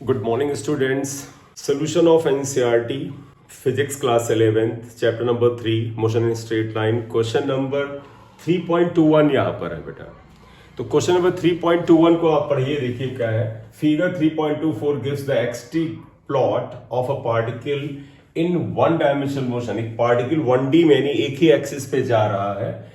Good morning, students. Solution of NCERT Physics class 11th, chapter number 3, motion in straight line. Question number 3.21 यहाँ पर है बेटा. तो question number 3.21 को आप पढ़िए, देखिए क्या है. Figure 3.24 gives the xt plot of a particle in one dimensional motion. एक पार्टिकल 1D में यानी एक ही एक्सिस पे जा रहा है.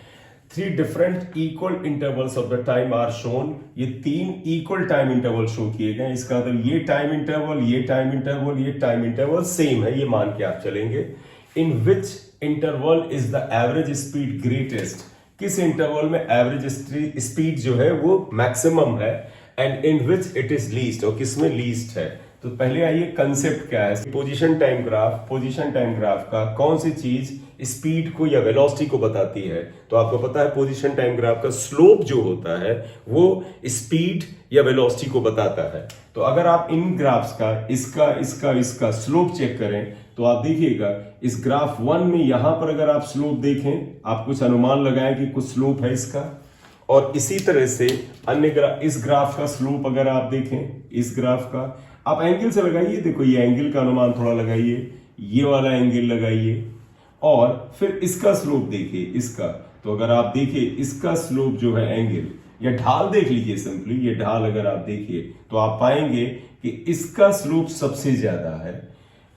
Three different equal intervals of the time are shown. ये तीन इक्वल टाइम इंटरवल शो किए गए. इसका मतलब ये टाइम इंटरवल, ये टाइम इंटरवल, ये टाइम इंटरवल सेम है, ये मान के आप चलेंगे. In which interval is the average speed greatest. किस इंटरवल में एवरेज स्पीड जो है वो मैक्सिमम है. And in which it is least, और किसमें लीस्ट है. तो पहले आइए कंसेप्ट क्या है. Position time graph. Position time graph का कौन सी चीज स्पीड को या वेलोसिटी को बताती है. तो आपको पता है पोजीशन टाइम ग्राफ का स्लोप जो होता है वो स्पीड या वेलोसिटी को बताता है. तो अगर आप इन ग्राफ्स का इसका स्लोप चेक करें तो आप देखिएगा इस ग्राफ 1 में यहां पर अगर आप स्लोप देखें, आप कुछ अनुमान लगाएं कि कुछ स्लोप है इसका. और इसी तरह से अन्य इस ग्राफ का स्लोप अगर आप देखें, इस ग्राफ का आप एंगल से लगाइए. देखो ये एंगल का अनुमान थोड़ा लगाइए, ये वाला एंगल लगाइए, और फिर इसका स्लोप देखिए इसका. तो अगर आप देखिए इसका स्लोप जो है एंगल या ढाल देख लीजिए, सिंपली ये ढाल अगर आप देखिए तो आप पाएंगे कि इसका स्लोप सबसे ज्यादा है,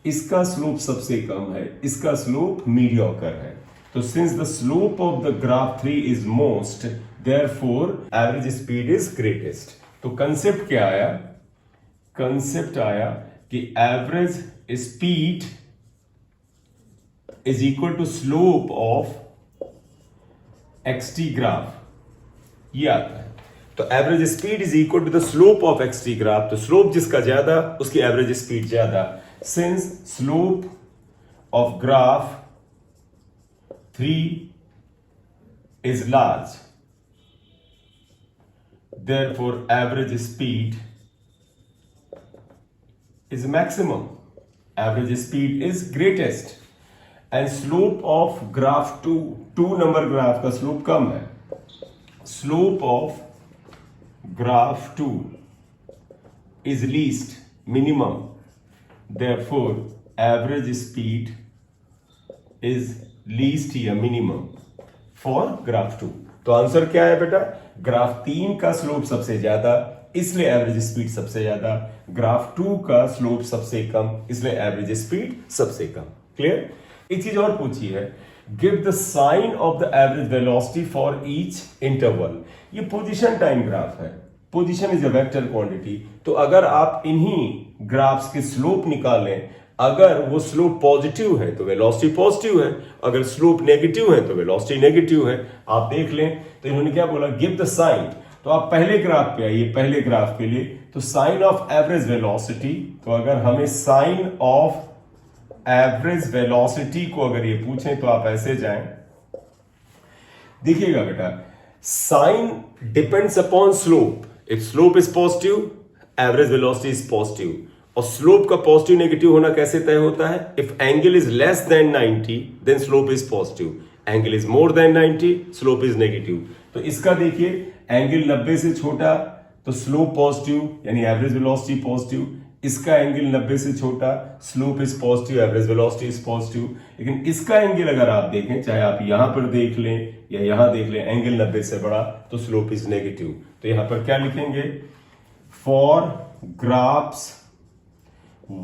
इसका स्लोप सबसे कम है, इसका स्लोप मीडियोकर है. तो since the slope of the graph 3 is most, therefore average speed is greatest. तो कंसेप्ट क्या आया. कंसेप्ट आया कि average speed is equal to slope of xt graph. ये आता है. तो average speed is equal to the slope of xt graph. तो स्लोप जिसका ज्यादा उसकी एवरेज स्पीड ज्यादा. Since slope of graph 3 is large, therefore average speed is maximum. Average speed is greatest. And slope of graph 2 number graph का slope कम है. Slope of graph 2 is least minimum, therefore average speed is least या minimum for graph 2. तो answer क्या है बेटा. Graph 3 का slope सबसे ज्यादा, इसलिए एवरेज स्पीड सबसे ज्यादा. ग्राफ 2 का स्लोप सबसे कम, इसलिए एवरेज स्पीड सबसे कम. क्लियर. एक चीज और पूछी है. Give the sign of the average velocity for each interval. ये पोजीशन टाइम ग्राफ है. Position is a vector quantity. तो अगर आप इन्हीं ग्राफ्स के स्लोप निकालें, अगर वो स्लोप पॉजिटिव है तो वेलोसिटी पॉजिटिव है, अगर स्लोप नेगेटिव है तो वेलोसिटी नेगेटिव है. आप देख लें. तो इन्होंने क्या बोला, गिव द साइन. तो आप पहले ग्राफ पे आइए, पहले ग्राफ के लिए. तो साइन ऑफ एवरेज वेलोसिटी. तो अगर हमें साइन ऑफ एवरेज वेलोसिटी को अगर ये पूछें तो आप ऐसे जाएं. देखिएगा बेटा, sign depends upon slope. If slope is positive, average velocity is positive. और स्लोप का पॉजिटिव नेगेटिव होना कैसे तय होता है. If angle is less than 90 then slope is positive. Angle is more than 90 slope is negative. तो इसका देखिए एंगल 90 से छोटा तो स्लोप पॉजिटिव यानी एवरेज वेलोसिटी पॉजिटिव. इसका एंगल 90 से छोटा, slope is positive, average velocity is positive. लेकिन इसका एंगल अगर आप देखें, चाहे आप यहां पर देख लें या यहां देख लें, एंगल 90 से बड़ा तो स्लोप इज नेगेटिव. तो यहां पर क्या लिखेंगे. For graphs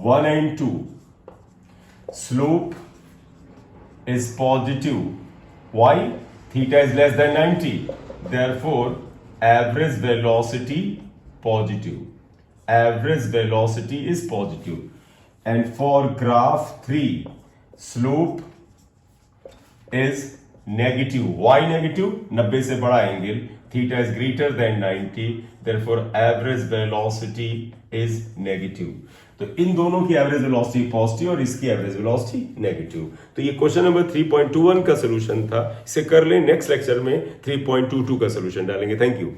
1 and 2 slope is positive. Why. Theta is less than 90, therefore average velocity positive. Average velocity is positive. And for graph 3 slope is negative. Why negative? 90 से बड़ा angle, theta is greater than 90, therefore average velocity is negative. तो इन दोनों की average velocity positive और इसकी average velocity negative. तो ये question number 3.21 का सोल्यूशन था. इसे कर लें. नेक्स्ट लेक्चर में 3.22 का सोल्यूशन डालेंगे. Thank you.